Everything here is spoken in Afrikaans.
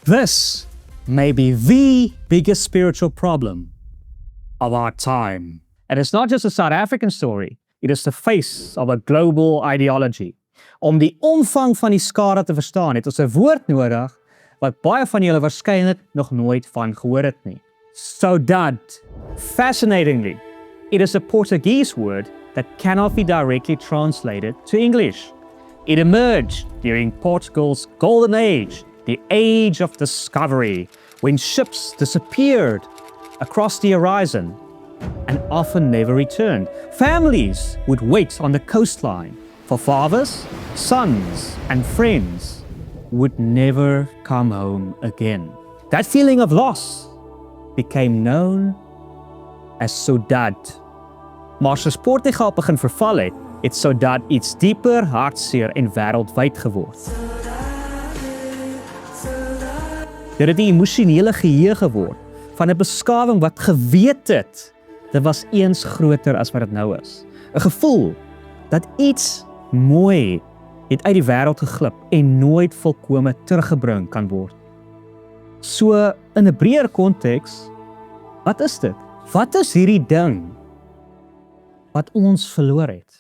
This may be the biggest spiritual problem of our time. And it's not just a South African story, it is the face of a global ideology. Om die omvang van die skade te verstaan, het ons 'n woord nodig wat baie van julle waarskynlik nog nooit van gehoor het nie. Saudade. Fascinatingly, it is a Portuguese word that cannot be directly translated to English. It emerged during Portugal's golden age, the age of discovery, when ships disappeared across the horizon and often never returned. Families would wait on the coastline for fathers, sons, and friends who would never come home again. That feeling of loss became known as saudade. Maar soos Portugal begin verval het saudade iets dieper, hartseer en wêreldwyd geword. Dit het 'n emosionele geheue geword van 'n beskawing wat geweet het dit was eens groter as wat dit nou is. 'n Gevoel dat iets mooi het uit die wêreld geglip en nooit volkome teruggebring kan word. So in 'n breër konteks, wat is dit? Wat is hierdie ding wat ons verloor het?